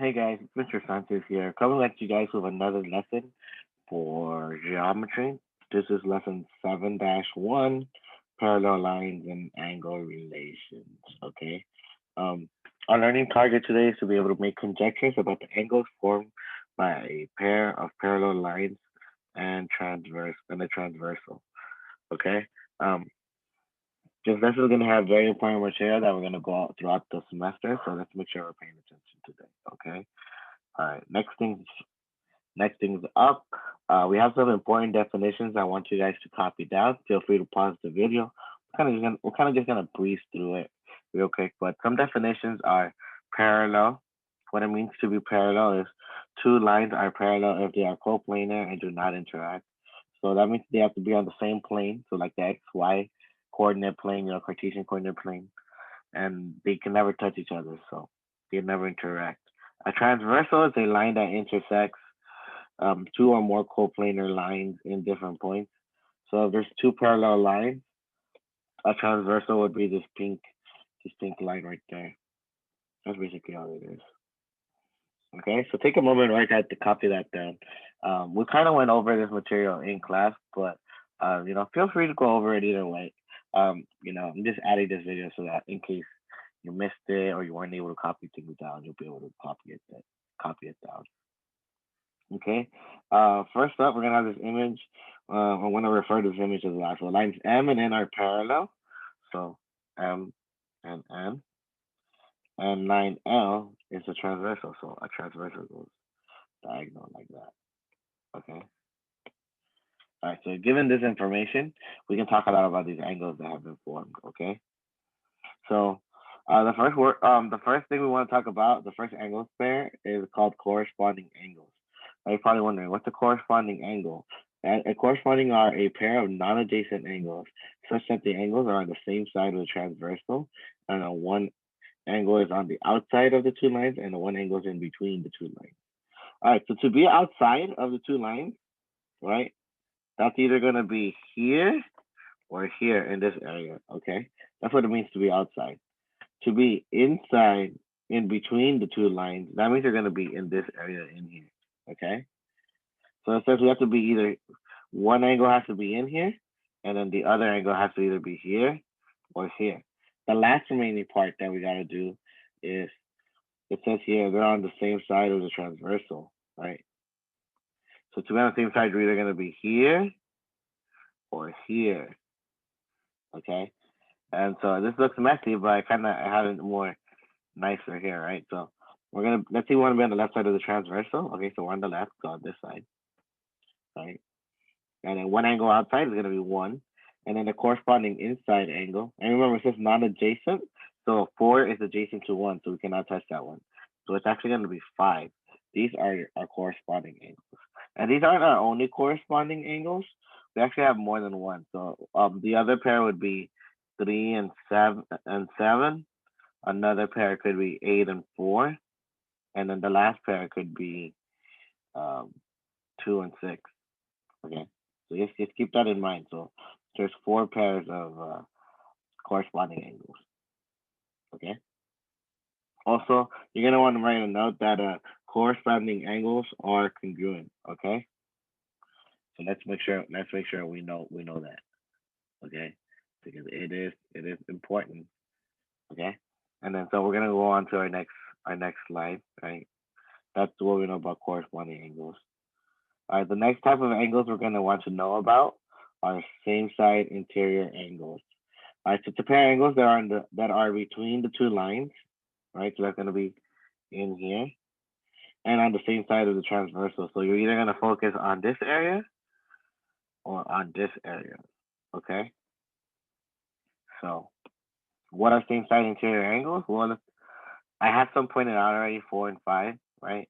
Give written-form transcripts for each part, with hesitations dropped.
Hey guys, Mr. Sanchez here, coming at you guys with another lesson for geometry. This is lesson 7-1, parallel lines and angle relations. Okay. Um, our learning target today is to be able to make conjectures about the angles formed by a pair of parallel lines and a transversal. Okay. Um, this lesson is going to have very important material that we're going to go out throughout the semester, so let's make sure we're paying attention today. Okay. All right. Next things up. We have some important definitions I want you guys to copy down. Feel free to pause the video. We're kind of just gonna breeze through it real quick. But some definitions are parallel. What it means to be parallel is two lines are parallel if they are coplanar and do not interact. So that means they have to be on the same plane. So like the XY coordinate plane, Cartesian coordinate plane, and they can never touch each other. So they never interact. A transversal is a line that intersects two or more coplanar lines in different points. So if there's two parallel lines, a transversal would be this pink line right there. That's basically all it is. Okay, so take a moment right now to copy that down. We kind of went over this material in class, but feel free to go over it either way. I'm just adding this video so that in case you missed it or you weren't able to copy things down, you'll be able to copy it down. Okay. First up, we're gonna have this image. I want to refer to this image as the actual lines M and N are parallel. So M and N, and line L is a transversal. So a transversal goes diagonal like that. Okay. All right. So given this information, we can talk a lot about these angles that have been formed. Okay. So the first thing we want to talk about, the first angles pair is called corresponding angles. Now you're probably wondering what's a corresponding angle? A corresponding are a pair of non-adjacent angles, such that the angles are on the same side of the transversal, and one angle is on the outside of the two lines, and the one angle is in between the two lines. All right, so to be outside of the two lines, right, that's either going to be here or here in this area, okay? That's what it means to be outside. To be inside, in between the two lines, that means you're going to be in this area in here, okay? So it says we have to be either one angle has to be in here, and then the other angle has to either be here or here. The last remaining part that we got to do is it says here they're on the same side of the transversal, right? So to be on the same side, you're either going to be here or here, okay? And so this looks messy, but I have it more nicer here, right? So let's say we want to be on the left side of the transversal. Okay, so we're on the left, so on this side, right? And then one angle outside is going to be 1. And then the corresponding inside angle. And remember, it says non-adjacent. So 4 is adjacent to 1, so we cannot touch that one. So it's actually going to be 5. These are our corresponding angles. And these aren't our only corresponding angles. We actually have more than one. So the other pair would be 3 and 7. Another pair could be 8 and 4. And then the last pair could be 2 and 6. Okay. So just keep that in mind. So there's 4 pairs of corresponding angles. Okay. Also, you're gonna want to write a note that corresponding angles are congruent. Okay. So let's make sure we know that. Okay. Because it is important. Okay. And then so we're gonna go on to our next slide. Right. That's what we know about corresponding angles. All right. The next type of angles we're gonna want to know about are same side interior angles. All right, so it's a pair of angles that are between the two lines, right? So that's going to be in here and on the same side of the transversal. So you're either going to focus on this area or on this area, okay? So what are same side interior angles? Well, I have some pointed out already, 4 and 5, right?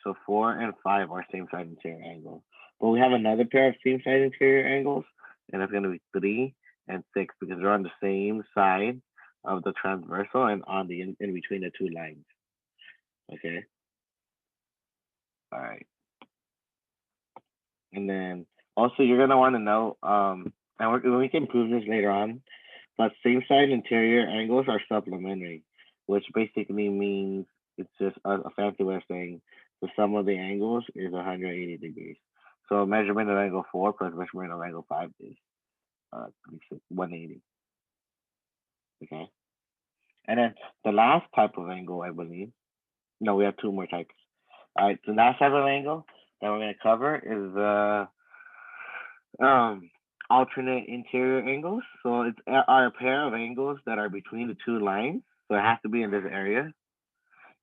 So 4 and 5 are same side interior angles. But we have another pair of same side interior angles, and it's going to be 3 and 6 because they're on the same side of the transversal and on the in between the two lines. Okay. All right. And then also you're gonna want to know, and we can prove this later on, but same side interior angles are supplementary, which basically means It's just a fancy way of saying the sum of the angles is 180 degrees. So measurement of angle 4 plus measurement of angle 5 is 180. Okay. And then the last type of angle, I believe. No, we have two more types. All right. The last type of angle that we're going to cover is alternate interior angles. So it's are a pair of angles that are between the two lines. So it has to be in this area.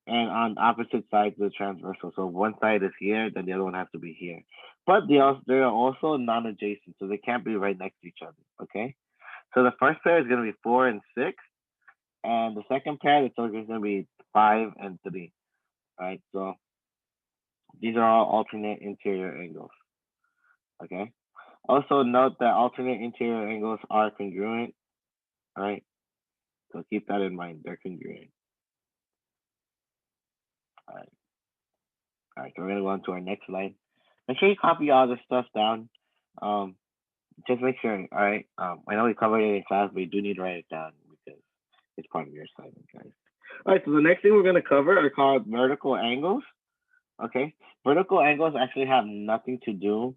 And on opposite sides of the transversal. So one side is here, then the other one has to be here. But they are also non-adjacent, so they can't be right next to each other. Okay. So the first pair is going to be 4 and 6, and the second pair is going to be 5 and 3. All right. So these are all alternate interior angles. Okay. Also note that alternate interior angles are congruent. All right. So keep that in mind. They're congruent. All right. All right. So we're gonna go on to our next slide. Make sure you copy all this stuff down. Just make sure. All right. I know we covered it in class, but you do need to write it down because it's part of your assignment, guys. All right. So the next thing we're gonna cover are called vertical angles. Okay. Vertical angles actually have nothing to do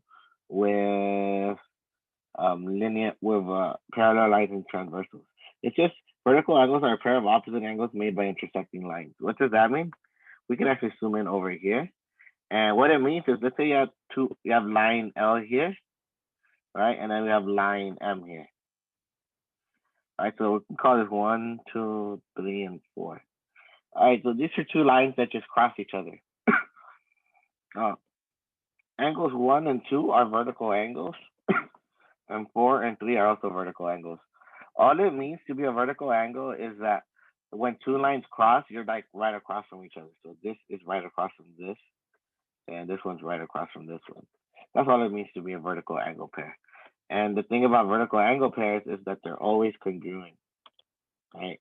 with parallel lines and transversals. It's just vertical angles are a pair of opposite angles made by intersecting lines. What does that mean? We can actually zoom in over here. And what it means is, let's say you have line L here, right? And then we have line M here. All right, so we can call this 1, 2, 3, and 4. All right, so these are two lines that just cross each other. Angles 1 and 2 are vertical angles, and 4 and 3 are also vertical angles. All it means to be a vertical angle is that when two lines cross, you're like right across from each other. So this is right across from this, and this one's right across from this one. That's all it means to be a vertical angle pair. And the thing about vertical angle pairs is that they're always congruent, right?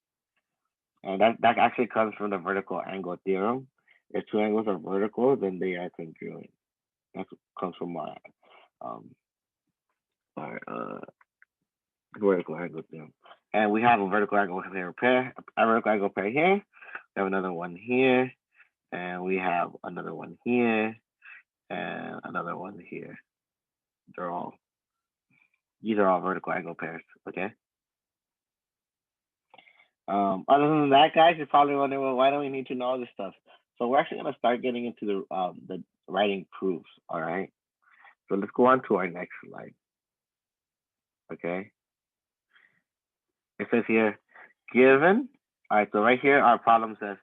And that actually comes from the vertical angle theorem. If two angles are vertical, then they are congruent. That comes from our vertical angle theorem. And we have a vertical angle pair, a vertical angle pair here. We have another one here, and we have another one here, and another one here. These are all vertical angle pairs. Okay. Other than that, guys, you're probably wondering, well, why don't we need to know all this stuff? So we're actually gonna start getting into the writing proofs. All right. So let's go on to our next slide. Okay. It says here, given. All right. So right here, our problem says,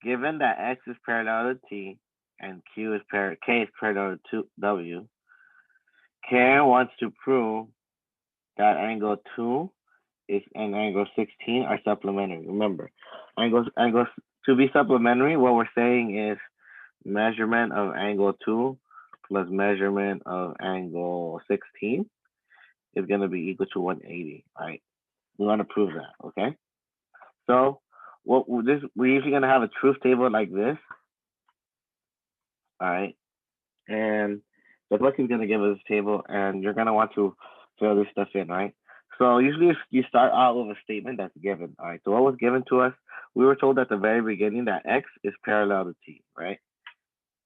given that x is parallel to t and k is parallel to w, Karen wants to prove that angle 2 is and angle 16 are supplementary. Remember, angles to be supplementary, what we're saying is measurement of angle 2 plus measurement of angle 16 is going to be equal to 180. All right. We want to prove that. Okay. So we're usually going to have a truth table like this. All right. And the book is going to give us a table, and you're going to want to fill this stuff in, right? So usually you start out with a statement that's given. All right. So what was given to us? We were told at the very beginning that x is parallel to t, right?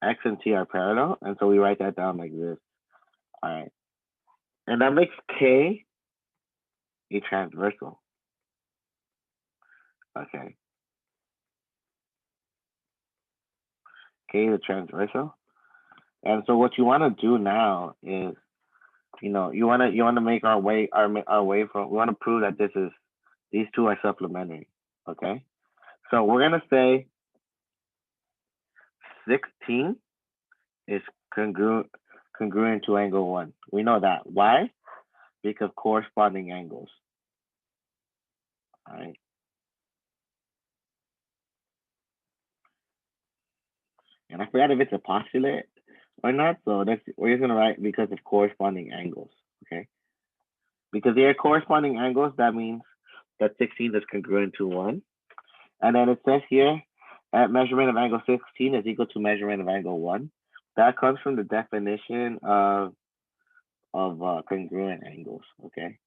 X and t are parallel, and so we write that down like this. All right. And that makes k a transversal. Okay. K is a transversal. And so what you want to do now is, you want to make our way from, we want to prove that these two are supplementary. Okay. So we're going to say 16 is congruent to angle 1. We know that. Why? Because corresponding angles. All right. And I forgot if it's a postulate or not. So we're just going to write because of corresponding angles. Okay. Because they are corresponding angles, that means that 16 is congruent to 1. And then it says here, at measurement of angle 16 is equal to measurement of angle 1. That comes from the definition of congruent angles, okay?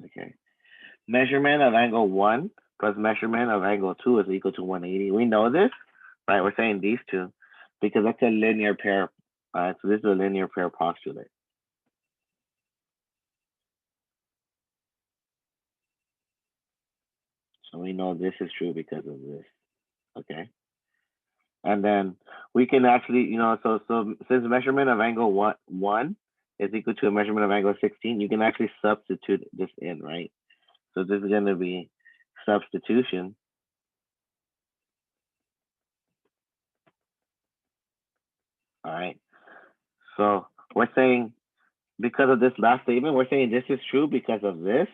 Okay. Measurement of angle 1 plus measurement of angle 2 is equal to 180. We know this, right? We're saying these two because that's a linear pair. So this is a linear pair postulate. So we know this is true because of this. Okay. And then we can actually, so since measurement of angle one is equal to a measurement of angle 16, you can actually substitute this in, right? So this is going to be substitution. All right. So we're saying because of this last statement, we're saying this is true because of this.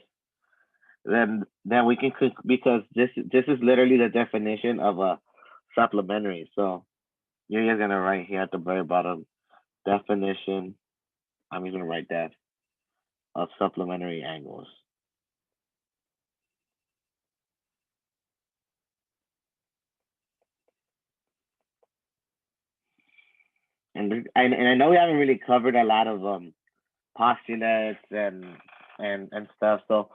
Then we can because this is literally the definition of a supplementary. So you're just gonna write here at the very bottom definition. I'm just gonna write that of supplementary angles. And I know we haven't really covered a lot of postulates and stuff. So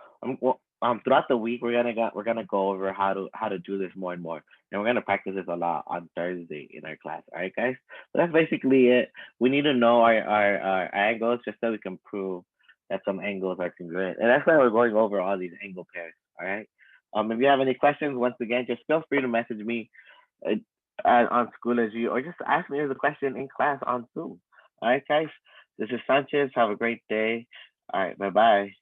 throughout the week we're gonna go over how to do this more and more, and we're gonna practice this a lot on Thursday in our class. All right, guys. So that's basically it. We need to know our angles just so we can prove that some angles are congruent, and that's why we're going over all these angle pairs. All right. If you have any questions, once again, just feel free to message me uh, on School as You, or just ask me the question in class on Zoom. All right, guys. This is Sanchez. Have a great day. All right. Bye bye.